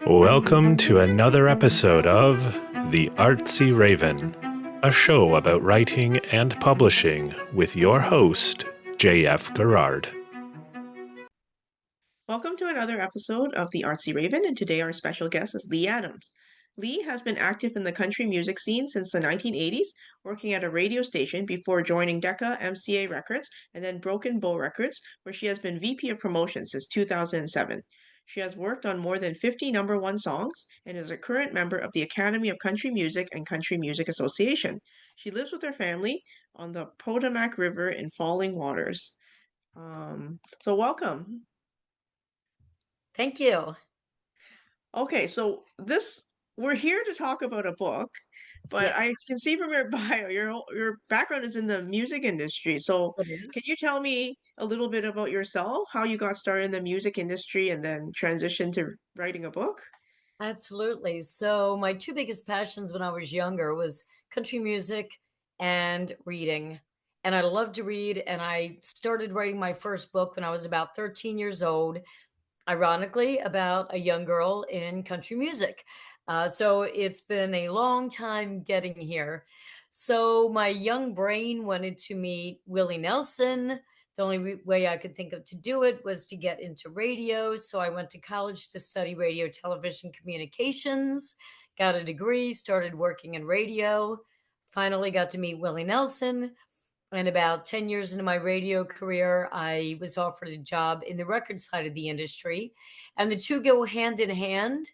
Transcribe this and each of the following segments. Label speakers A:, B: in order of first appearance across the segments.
A: Welcome to another episode of The Artsy Raven, a show about writing and publishing with your host, J.F. Garrard.
B: Welcome to another episode of the Artsy Raven, and today our special guest is Lee Adams. Lee has been active in the country music scene since the 1980s, working at a radio station before joining Decca, MCA Records, and then Broken Bow Records, where she has been VP of Promotion since 2007. She has worked on more than 50 number one songs and is a current member of the Academy of Country Music and Country Music Association. She lives with her family on the Potomac River in Falling Waters. So welcome.
C: Thank you.
B: Okay, so we're here to talk about a book, but I
C: Yes.
B: can see from your bio, your background is in the music industry. So
C: It is.
B: can you tell me a little bit about yourself, how you got started in the music industry and then transitioned to writing a book?
C: Absolutely. So my two biggest passions when I was younger was country music and reading. And I loved to read, and I started writing my first book when I was about 13 years old, ironically, about a young girl in country music. So it's been a long time getting here. So my young brain wanted to meet Willie Nelson. The only way I could think of to do it was to get into radio. So I went to college to study radio, television communications, got a degree, started working in radio, finally got to meet Willie Nelson. And about 10 years into my radio career, I was offered a job in the record side of the industry. And the two go hand in hand.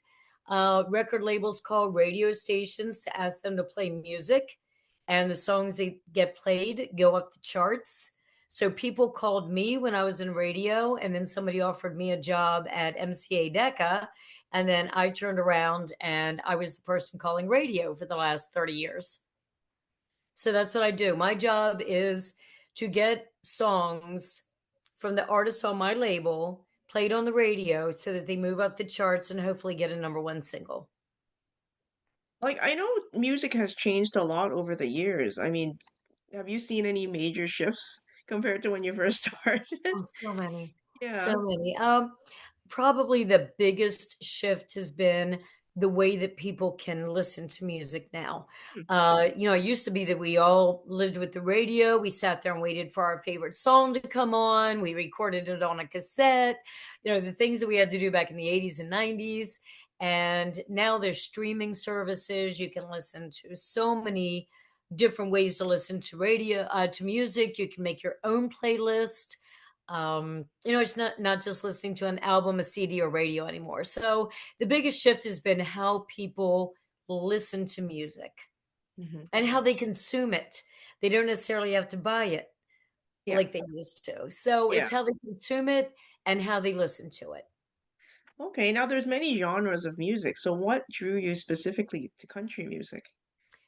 C: Record labels call radio stations to ask them to play music, and the songs that get played go up the charts. So people called me when I was in radio, and then somebody offered me a job at MCA Decca. And then I turned around and I was the person calling radio for the last 30 years. So that's what I do. My job is to get songs from the artists on my label played on the radio so that they move up the charts and hopefully get a number one single.
B: Like I know music has changed a lot over the years. I mean, have you seen any major shifts compared to when you first started?
C: Oh, so many. So
B: Yeah.
C: many. Probably the biggest shift has been the way that people can listen to music now.
B: Hmm.
C: It used to be that we all lived with the radio. We sat there and waited for our favorite song to come on. We recorded it on a cassette, the things that we had to do back in the 80s and 90s. And now there's streaming services. You can listen to so many different ways to listen to to music. You can make your own playlist. It's not just listening to an album, a CD, or radio anymore. So the biggest shift has been how people listen to music
B: Hmm.
C: and how they consume it. They don't necessarily have to buy it
B: Yeah.
C: like they used to. So
B: Yeah.
C: it's how they consume it and how they listen to it.
B: Okay, now there's many genres of music. So what drew you specifically to country music?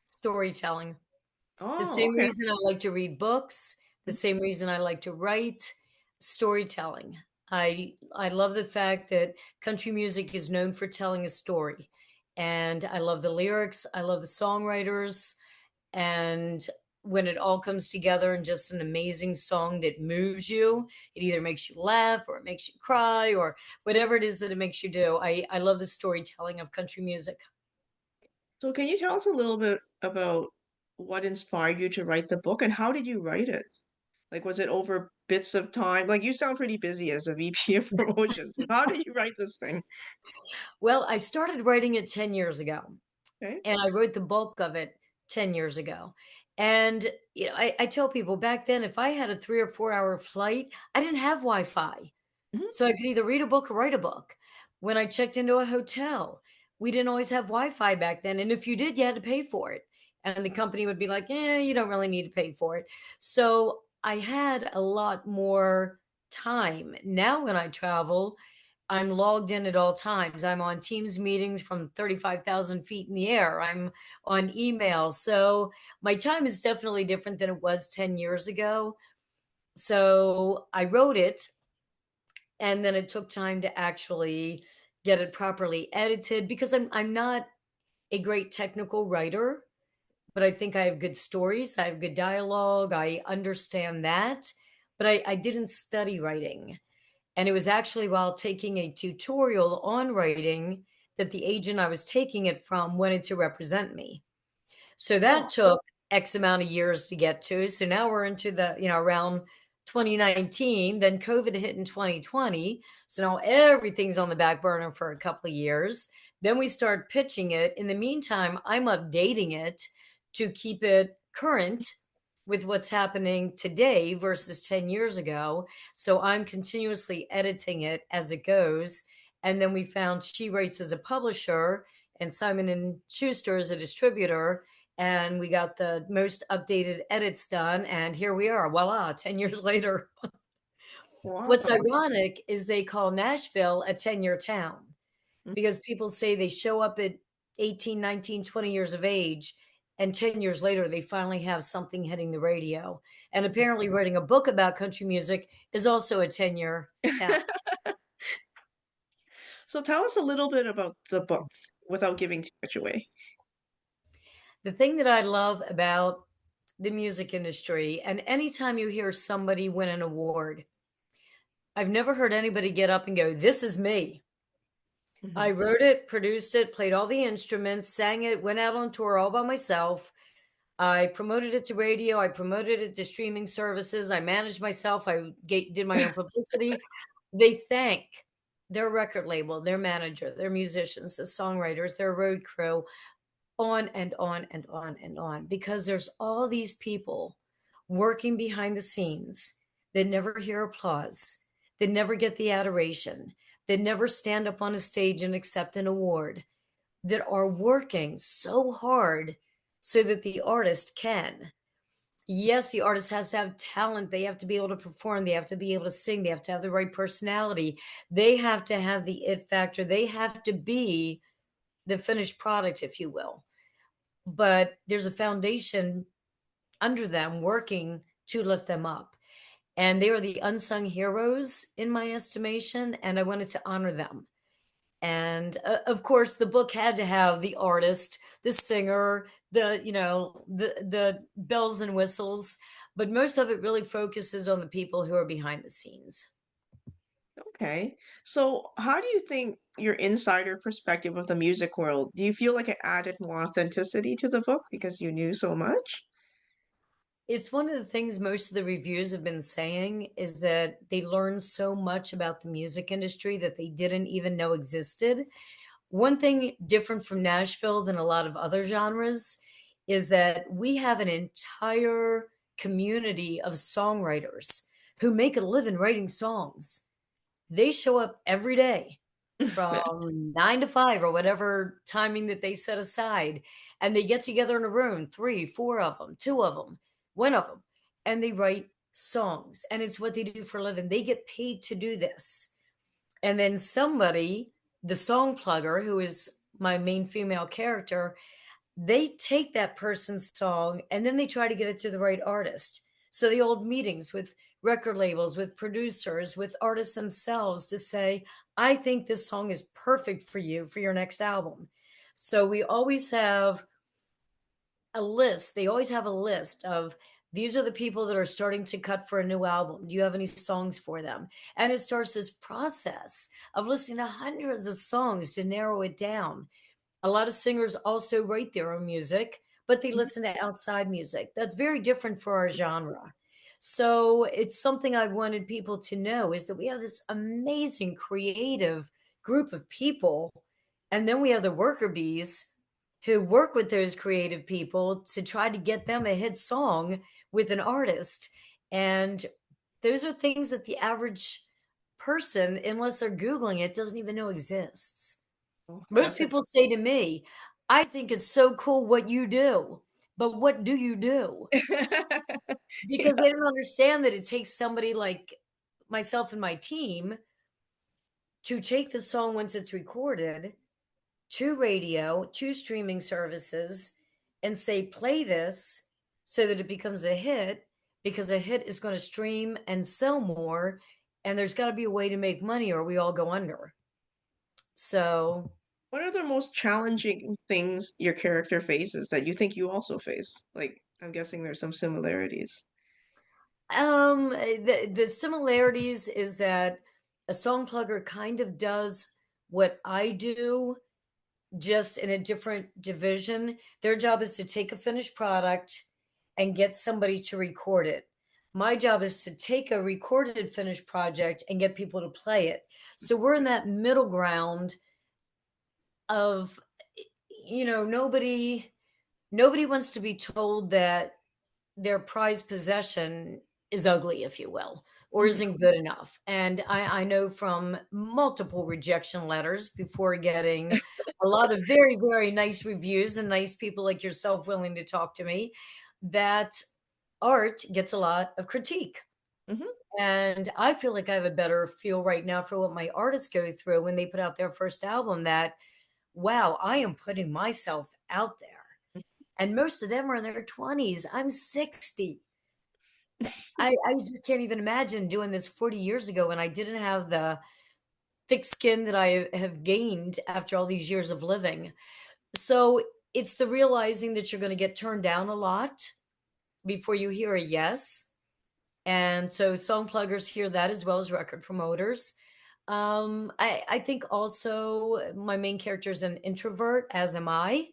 C: Storytelling. The
B: Oh,
C: same
B: okay.
C: reason I like to read books, the same reason I like to write, storytelling. I love the fact that country music is known for telling a story. And I love the lyrics, I love the songwriters, and when it all comes together in just an amazing song that moves you, it either makes you laugh or it makes you cry or whatever it is that it makes you do. I love the storytelling of country music.
B: So can you tell us a little bit about what inspired you to write the book and how did you write it? Like, was it over bits of time? Like, you sound pretty busy as a VP of promotions. So how did you write this thing?
C: Well, I started writing it 10 years ago.
B: Okay.
C: And I wrote the bulk of it 10 years ago. And I tell people back then, if I had a 3 or 4 hour flight, I didn't have Wi-Fi.
B: Hmm.
C: So I could either read a book or write a book. When I checked into a hotel, we didn't always have Wi-Fi back then. And if you did, you had to pay for it. And the company would be like, you don't really need to pay for it. So I had a lot more time. Now when I travel, I'm logged in at all times. I'm on Teams meetings from 35,000 feet in the air. I'm on email. So my time is definitely different than it was 10 years ago. So I wrote it, and then it took time to actually get it properly edited because I'm not a great technical writer, but I think I have good stories. I have good dialogue. I understand that. But I didn't study writing. And it was actually while taking a tutorial on writing that the agent I was taking it from wanted to represent me. So that
B: Oh,
C: took X amount of years to get to. So now we're into the, around 2019. Then COVID hit in 2020. So now everything's on the back burner for a couple of years. Then we start pitching it. In the meantime, I'm updating it to keep it current with what's happening today versus 10 years ago. So I'm continuously editing it as it goes. And then we found She Writes as a publisher and Simon and Schuster as a distributor, and we got the most updated edits done, and here we are, voila, 10 years later.
B: wow.
C: What's ironic is they call Nashville a 10-year town
B: Mm.
C: because people say they show up at 18, 19, 20 years of age, and 10 years later they finally have something hitting the radio. And apparently writing a book about country music is also a 10-year town.
B: So tell us a little bit about the book without giving too much away.
C: The thing that I love about the music industry, and anytime you hear somebody win an award, I've never heard anybody get up and go, "This is me." I
B: Mhm.
C: wrote it, produced it, played all the instruments, sang it, went out on tour all by myself. I promoted it to radio. I promoted it to streaming services. I managed myself. Did my own publicity. They thank their record label, their manager, their musicians, the songwriters, their road crew, on and on and on and on, because there's all these people working behind the scenes that never hear applause, that never get the adoration, that never stand up on a stage and accept an award, that are working so hard so that the artist can. Yes, the artist has to have talent. They have to be able to perform. They have to be able to sing. They have to have the right personality. They have to have the it factor. They have to be the finished product, if you will, but there's a foundation under them working to lift them up. And they are the unsung heroes in my estimation. And I wanted to honor them. And of course, the book had to have the artist, the singer, the bells and whistles. But most of it really focuses on the people who are behind the scenes.
B: Okay. So how do you think your insider perspective of the music world, do you feel like it added more authenticity to the book because you knew so much?
C: It's one of the things most of the reviews have been saying is that they learned so much about the music industry that they didn't even know existed. One thing different from Nashville than a lot of other genres is that we have an entire community of songwriters who make a living writing songs. They show up every day from 9 to 5 or whatever timing that they set aside. And they get together in a room, three, four of them, two of them, one of them, and they write songs. And it's what they do for a living. They get paid to do this. And then somebody, the song plugger, who is my main female character, they take that person's song and then they try to get it to the right artist. So they hold meetings with record labels, with producers, with artists themselves to say, I think this song is perfect for you for your next album. So we always have a list. They always have a list of these are the people that are starting to cut for a new album. Do you have any songs for them? And it starts this process of listening to hundreds of songs to narrow it down. A lot of singers also write their own music, but they
B: Mhm.
C: listen to outside music. That's very different for our genre. So it's something I wanted people to know is that we have this amazing creative group of people. And then we have the worker bees who work with those creative people to try to get them a hit song with an artist. And those are things that the average person, unless they're Googling it, doesn't even know exists.
B: Oh,
C: Most
B: definitely.
C: people say to me, I think it's so cool what you do, but what do you do?
B: Yeah.
C: Because they don't understand that it takes somebody like myself and my team to take the song once it's recorded to radio, to streaming services, and say, play this so that it becomes a hit, because a hit is going to stream and sell more. And there's got to be a way to make money or we all go under. So
B: What are the most challenging things your character faces that you think you also face? Like, I'm guessing there's some similarities.
C: the similarities is that a song plugger kind of does what I do, just in a different division. Their job is to take a finished product and get somebody to record it. My job is to take a recorded finished project and get people to play it. So we're in that middle ground of, nobody wants to be told that their prized possession is ugly, if you will, or
B: Mhm.
C: isn't good enough. And I know from multiple rejection letters before getting a lot of very, very nice reviews and nice people like yourself willing to talk to me, that art gets a lot of critique.
B: Mhm.
C: And I feel like I have a better feel right now for what my artists go through when they put out their first album, that, wow, I am putting myself out there. And most of them are in their 20s. I'm 60. I just can't even imagine doing this 40 years ago when I didn't have the thick skin that I have gained after all these years of living. So it's the realizing that you're going to get turned down a lot before you hear a yes. And so song pluggers hear that as well as record promoters. I think also my main character is an introvert, as am I.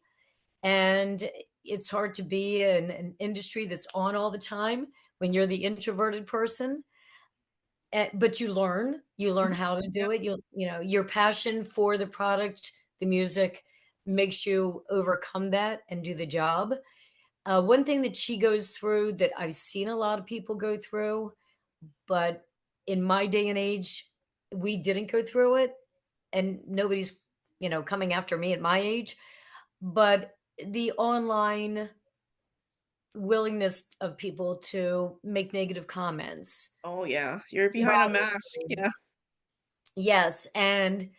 C: And it's hard to be in an industry that's on all the time when you're the introverted person. But you learn
B: Mhm.
C: how to
B: Yeah.
C: do it. Your passion for the product, the music makes you overcome that and do the job. One thing that she goes through that I've seen a lot of people go through, but in my day and age, we didn't go through it, and nobody's, coming after me at my age, but the online willingness of people to make negative comments
B: Oh yeah, you're behind a
C: bothers
B: mask.
C: me.
B: Yeah.
C: Yes, and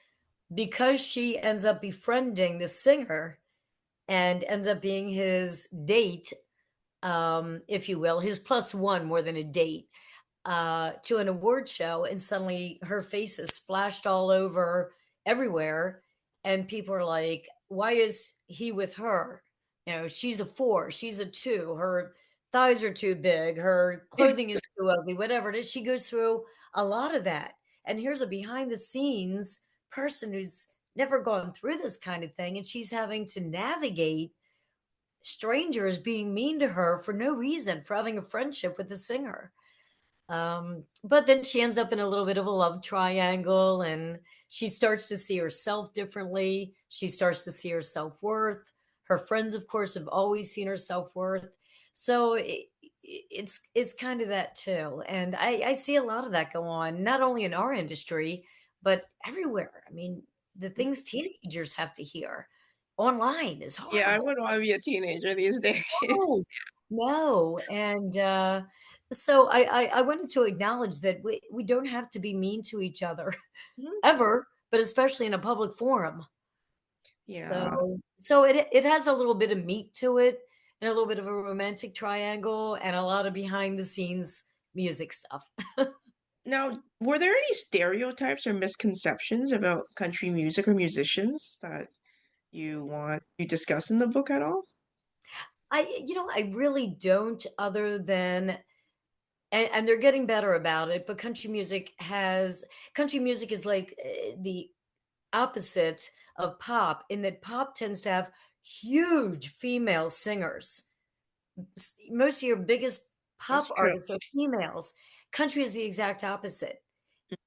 C: because she ends up befriending the singer and ends up being his date, if you will, his plus one more than a date, to an award show, and suddenly her face is splashed all over everywhere, and people are like, "Why is he with her? She's a four, she's a two, her thighs are too big, her clothing is too ugly, whatever it is." She goes through a lot of that, and here's a behind the scenes person who's never gone through this kind of thing, and she's having to navigate strangers being mean to her for no reason, for having a friendship with the singer. But then she ends up in a little bit of a love triangle, and she starts to see herself differently. She starts to see her self-worth. Her friends, of course, have always seen her self-worth. So it's kind of that too. And I see a lot of that go on, not only in our industry, but everywhere. I mean, the things teenagers have to hear online is
B: Yeah, I
C: horrible.
B: wouldn't want to be a teenager these days.
C: No, no, and, so I wanted to acknowledge that we don't have to be mean to each other
B: Mhm.
C: ever, but especially in a public forum.
B: Yeah.
C: So it has a little bit of meat to it, and a little bit of a romantic triangle, and a lot of behind the scenes music stuff.
B: Now, were there any stereotypes or misconceptions about country music or musicians that you want to discuss in the book at all?
C: I really don't, other than, and they're getting better about it, but country music is like, the opposite of pop, in that pop tends to have huge female singers. Most of your biggest
B: That's
C: pop
B: true.
C: artists are females. Country is the exact opposite.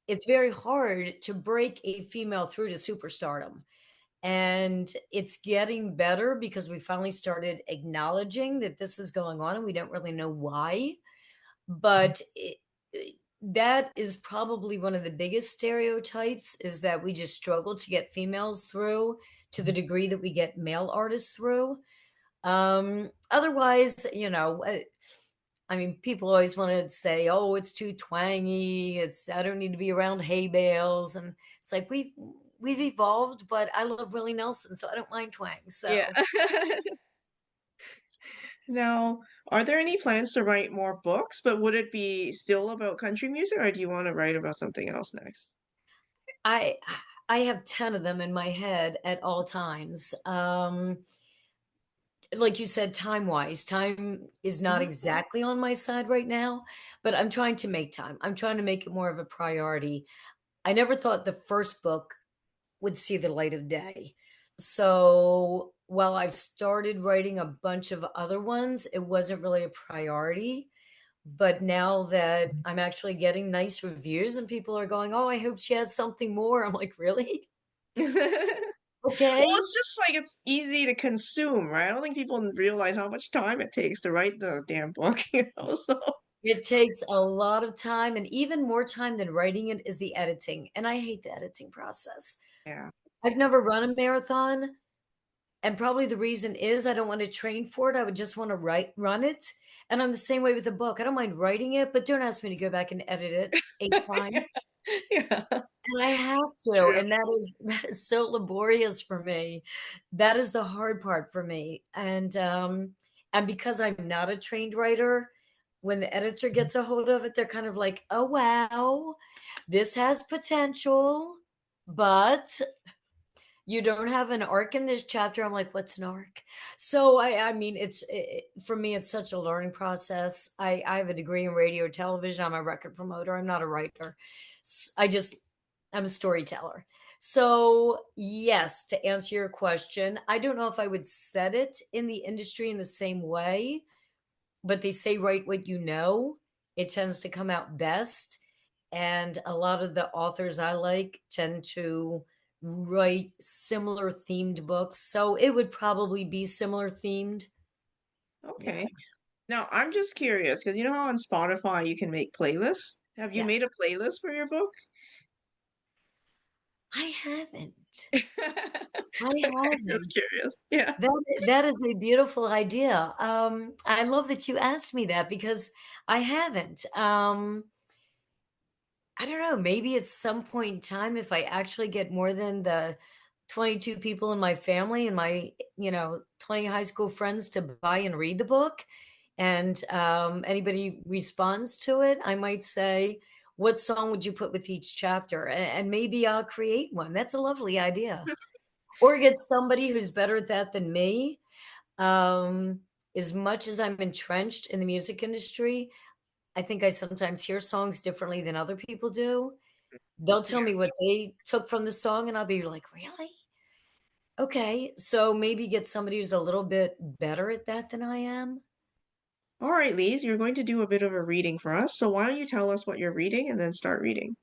C: It's very hard to break a female through to superstardom. And it's getting better because we finally started acknowledging that this is going on, and we don't really know why. But that is probably one of the biggest stereotypes, is that we just struggle to get females through to the degree that we get male artists through. Otherwise, I mean, people always want to say, "Oh, it's too twangy. I don't need to be around hay bales," and it's like we've evolved. But I love Willie Nelson, so I don't mind twang.
B: Yeah.
C: So
B: Now, are there any plans to write more books, but would it be still about country music, or do you want to write about something else next?
C: I I have 10 of them in my head at all times. Like you said, time is not
B: Mhm.
C: exactly on my side right now, but I'm trying to make time. I'm trying to make it more of a priority. I never thought the first book would see the light of day. So while I've started writing a bunch of other ones, it wasn't really a priority. But now that I'm actually getting nice reviews and people are going, "Oh, I hope she has something more." I'm like, "Really?
B: Well,
C: Okay."
B: it's just like it's easy to consume, right? I don't think people realize how much time it takes to write the damn book, so
C: It takes a lot of time, and even more time than writing it is the editing, and I hate the editing process.
B: yeah.
C: I've never run a marathon, and probably the reason is I don't wanna train for it, I would just wanna run it, and I'm the same way with a book. I don't mind writing it, but don't ask me to go back and edit it 8 times.
B: Yeah,
C: And I have to,
B: true.
C: and that is so laborious for me. That is the hard part for me, and because I'm not a trained writer, when the editor gets a hold of it, they're kind of like, "Oh, wow, this has potential, but you don't have an arc in this chapter." I'm like, "What's an arc?" So I mean, for me, it's such a learning process. I have a degree in radio, television. I'm a record promoter. I'm not a writer. I just I'm a storyteller. So yes, to answer your question, I don't know if I would set it in the industry in the same way, but they say write what you know. It tends to come out best. And a lot of the authors I like tend to write similar themed books. So it would probably be similar themed. Yeah.
B: Okay. Now, I'm just curious because you know how on Spotify you can make playlists? Have you
C: Yeah.
B: made a playlist for your book?
C: I haven't. I
B: Okay, just
C: haven't.
B: curious. Yeah.
C: That is a beautiful idea. I love that you asked me that because I haven't. I don't know, maybe at some point in time, if I actually get more than the 22 people in my family and my, 20 high school friends to buy and read the book, and anybody responds to it, I might say, "What song would you put with each chapter?" And maybe I'll create one. That's a lovely idea. Or get somebody who's better at that than me. Um, as much as I'm entrenched in the music industry, I think I sometimes hear songs differently than other people do. They'll tell
B: Yeah.
C: me what they took from the song, and I'll be like, "Really? Okay." So maybe get somebody who's a little bit better at that than I am.
B: All right, Lise, you're going to do a bit of a reading for us. So why don't you tell us what you're reading and then start reading?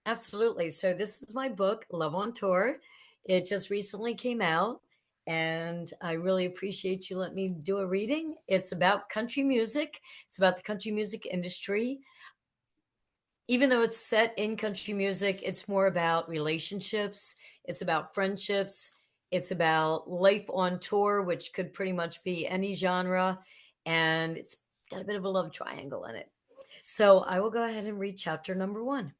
C: Absolutely. So this is my book, Love on Tour. It just recently came out, and I really appreciate you letting me do a reading. It's about country music. It's about the country music industry. Even though it's set in country music, it's more about relationships, it's about friendships, it's about life on tour, which could pretty much be any genre, and it's got a bit of a love triangle in it. So I will go ahead and read chapter number 1.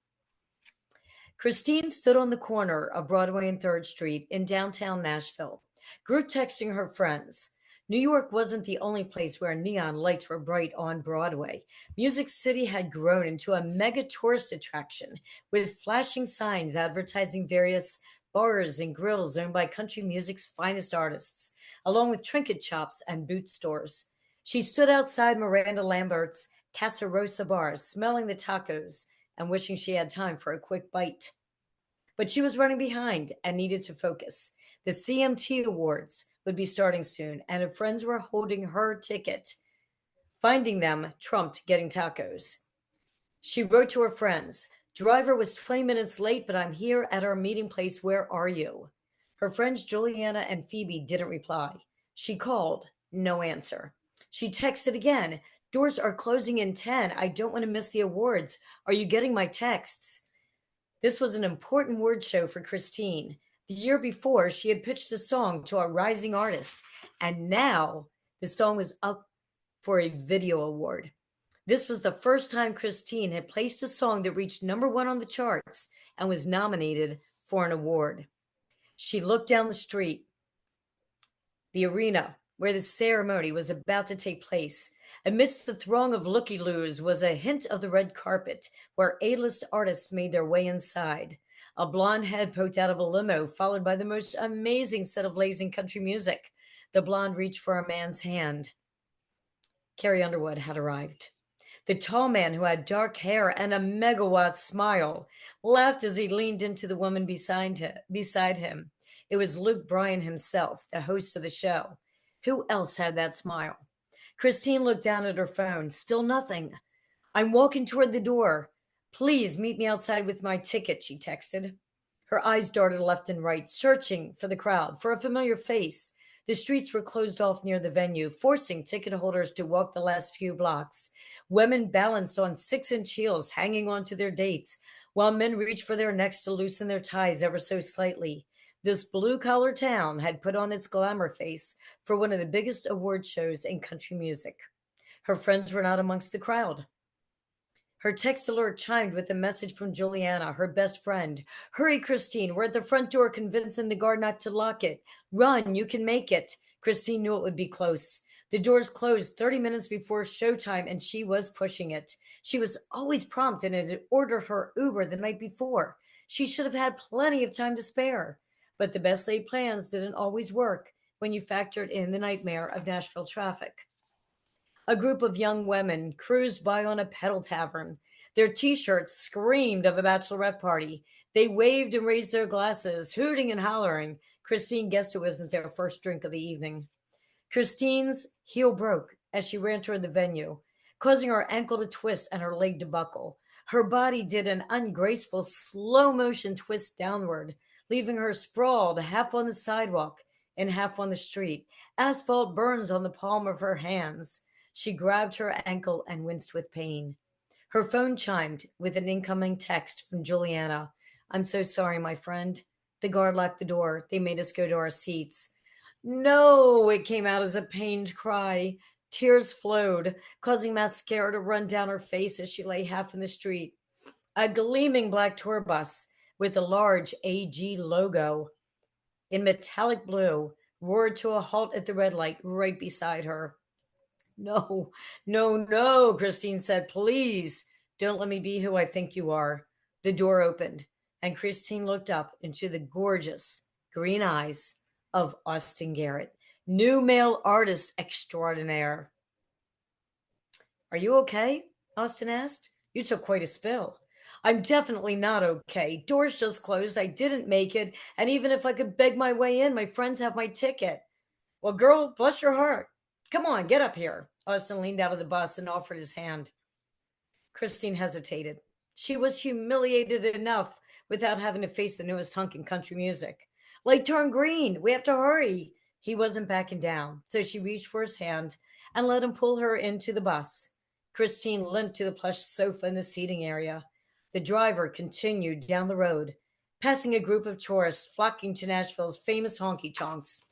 C: Christine stood on the corner of Broadway and 3rd Street in downtown Nashville, group texting her friends. New York wasn't the only place where neon lights were bright on Broadway. Music City had grown into a mega tourist attraction with flashing signs advertising various bars and grills owned by country music's finest artists, along with trinket shops and boot stores. She stood outside Miranda Lambert's Casa Rosa bar, smelling the tacos and wishing she had time for a quick bite. But she was running behind and needed to focus. The CMT Awards would be starting soon, and her friends were holding her ticket. Finding them trumped getting tacos. She wrote to her friends, "Driver was 20 minutes late, but I'm here at our meeting place. Where are you?" Her friends Juliana and Phoebe didn't reply. She called, no answer. She texted again, "Doors are closing in 10. I don't want to miss the awards. Are you getting my texts?" This was an important word show for Christine. The year before, she had pitched a song to a rising artist, and now the song was up for a video award. This was the first time Christine had placed a song that reached number 1 on the charts and was nominated for an award. She looked down the street, the arena where the ceremony was about to take place. Amidst the throng of looky-loos was a hint of the red carpet where A-list artists made their way inside. A blonde head poked out of a limo, followed by the most amazing set of legs in country music. The blonde reached for a man's hand. Carrie Underwood had arrived. The tall man, who had dark hair and a megawatt smile, laughed as he leaned into the woman beside him. It was Luke Bryan himself, the host of the show. Who else had that smile? Christine looked down at her phone. Still nothing. I'm walking toward the door. Please meet me outside with my ticket, she texted. Her eyes darted left and right, searching for the crowd, for a familiar face. The streets were closed off near the venue, forcing ticket holders to walk the last few blocks. Women balanced on 6-inch heels, hanging on to their dates, while men reached for their necks to loosen their ties ever so slightly. This blue-collar town had put on its glamour face for one of the biggest award shows in country music. Her friends were not amongst the crowd. Her text alert chimed with a message from Juliana, her best friend. Hurry, Christine. We're at the front door convincing the guard not to lock it. Run, you can make it. Christine knew it would be close. The doors closed 30 minutes before showtime, and she was pushing it. She was always prompt and had ordered her Uber the night before. She should have had plenty of time to spare. But the best laid plans didn't always work when you factored in the nightmare of Nashville traffic. A group of young women cruised by on a pedal tavern. Their t-shirts screamed of a bachelorette party. They waved and raised their glasses, hooting and hollering. Christine guessed it wasn't their first drink of the evening. Christine's heel broke as she ran toward the venue, causing her ankle to twist and her leg to buckle. Her body did an ungraceful slow-motion twist downward, leaving her sprawled half on the sidewalk and half on the street. Asphalt burns on the palm of her hands. She grabbed her ankle and winced with pain. Her phone chimed with an incoming text from Juliana. I'm so sorry, my friend. The guard locked the door. They made us go to our seats. No, it came out as a pained cry. Tears flowed, causing mascara to run down her face as she lay half in the street. A gleaming black tour bus with a large AG logo in metallic blue roared to a halt at the red light right beside her. No, no, no, Christine said. Please don't let me be who I think you are. The door opened, and Christine looked up into the gorgeous green eyes of Austin Garrett, new male artist extraordinaire. Are you okay? Austin asked. You took quite a spill. I'm definitely not okay. Doors just closed. I didn't make it. And even if I could beg my way in, my friends have my ticket. Well, girl, bless your heart. Come on, get up here. Austin leaned out of the bus and offered his hand. Christine hesitated. She was humiliated enough without having to face the newest hunk in country music. Light turned green. We have to hurry. He wasn't backing down, so she reached for his hand and let him pull her into the bus. Christine limped to the plush sofa in the seating area. The driver continued down the road, passing a group of tourists flocking to Nashville's famous honky tonks.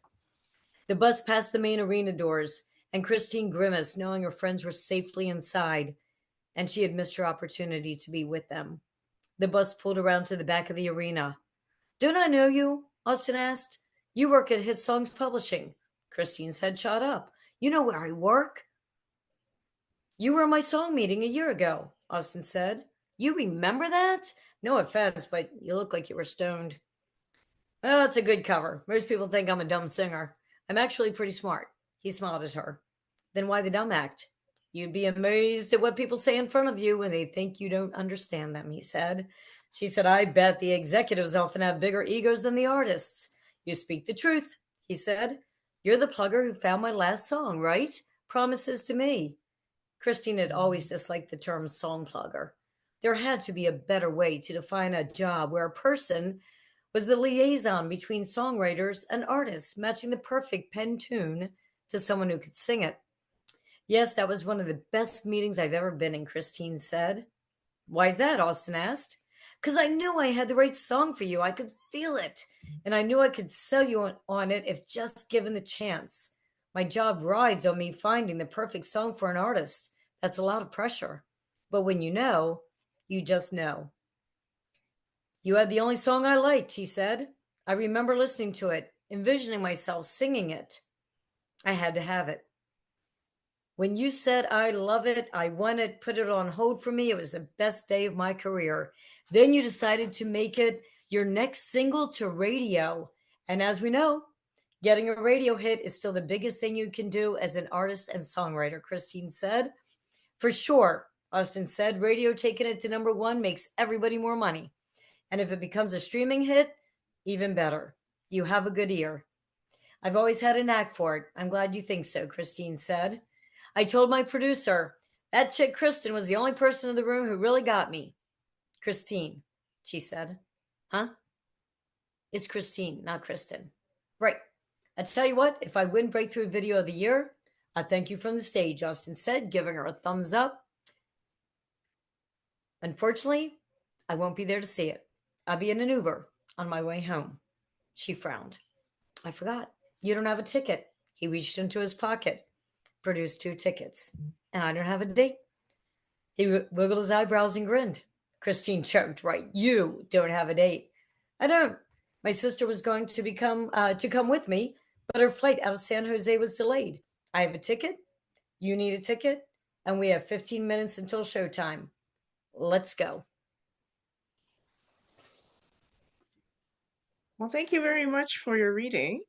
C: The bus passed the main arena doors, and Christine grimaced, knowing her friends were safely inside, and she had missed her opportunity to be with them. The bus pulled around to the back of the arena. Don't I know you? Austin asked. You work at Hit Songs Publishing. Christine's head shot up. You know where I work? You were in my song meeting a year ago, Austin said. You remember that? No offense, but you look like you were stoned. Well, that's a good cover. Most people think I'm a dumb singer. I'm actually pretty smart. He smiled at her. Then why the dumb act? You'd be amazed at what people say in front of you when they think you don't understand them, he said. She said, I bet the executives often have bigger egos than the artists. You speak the truth, he said. You're the plugger who found my last song, right? Promises to me. Christine had always disliked the term song plugger. There had to be a better way to define a job where a person was the liaison between songwriters and artists, matching the perfect pen tune to someone who could sing it. Yes, that was one of the best meetings I've ever been in, Christine said. Why's that? Austin asked. Because I knew I had the right song for you. I could feel it. And I knew I could sell you on it if just given the chance. My job rides on me finding the perfect song for an artist. That's a lot of pressure. But when you know, you just know. You had the only song I liked, he said. I remember listening to it, envisioning myself singing it. I had to have it. When you said, I love it, I want it, put it on hold for me, it was the best day of my career. Then you decided to make it your next single to radio. And as we know, getting a radio hit is still the biggest thing you can do as an artist and songwriter, Christine said. For sure, Austin said, radio taking it to #1 makes everybody more money. And if it becomes a streaming hit, even better. You have a good ear. I've always had a knack for it. I'm glad you think so, Christine said. I told my producer, that chick Kristen was the only person in the room who really got me. Christine, she said. Huh? It's Christine, not Kristen. Right. I tell you what, if I win Breakthrough Video of the Year, I thank you from the stage, Austin said, giving her a thumbs up. Unfortunately, I won't be there to see it. I'll be in an Uber on my way home. She frowned. I forgot. You don't have a ticket. He reached into his pocket, produced 2 tickets. And I don't have a date. He wiggled his eyebrows and grinned. Christine choked. Right, you don't have a date. I don't. My sister was going to come with me, but her flight out of San Jose was delayed. I have a ticket. You need a ticket, and we have 15 minutes until showtime. Let's go.
B: Well, thank you very much for your reading.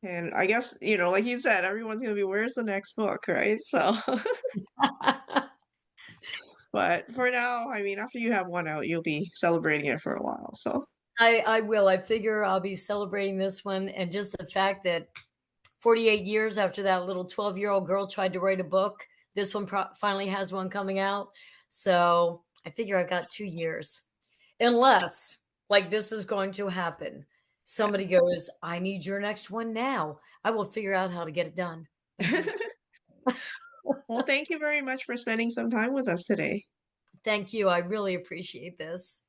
B: And I guess, like you said, everyone's going to be, where's the next book, right? So, but for now, I mean, after you have one out, you'll be celebrating it for a while. So,
C: I will. I figure I'll be celebrating this one. And just the fact that 48 years after that little 12-year-old girl tried to write a book, this one finally has one coming out. So I figure I've got 2 years. Unless, like this is going to happen, somebody goes, I need your next one now. I will figure out how to get it done.
B: well, thank you very much for spending some time with us today.
C: Thank you. I really appreciate this.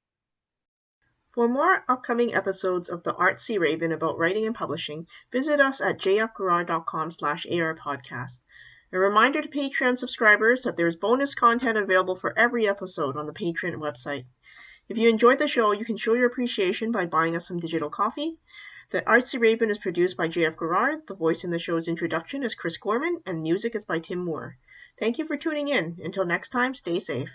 B: For more upcoming episodes of the Artsy Raven about writing and publishing, visit us at jfgarage.com/arpodcast. A reminder to Patreon subscribers that there's bonus content available for every episode on the Patreon website. If you enjoyed the show, you can show your appreciation by buying us some digital coffee. The Artsy Raven is produced by J.F. Garrard. The voice in the show's introduction is Chris Gorman, and music is by Tim Moore. Thank you for tuning in. Until next time, stay safe.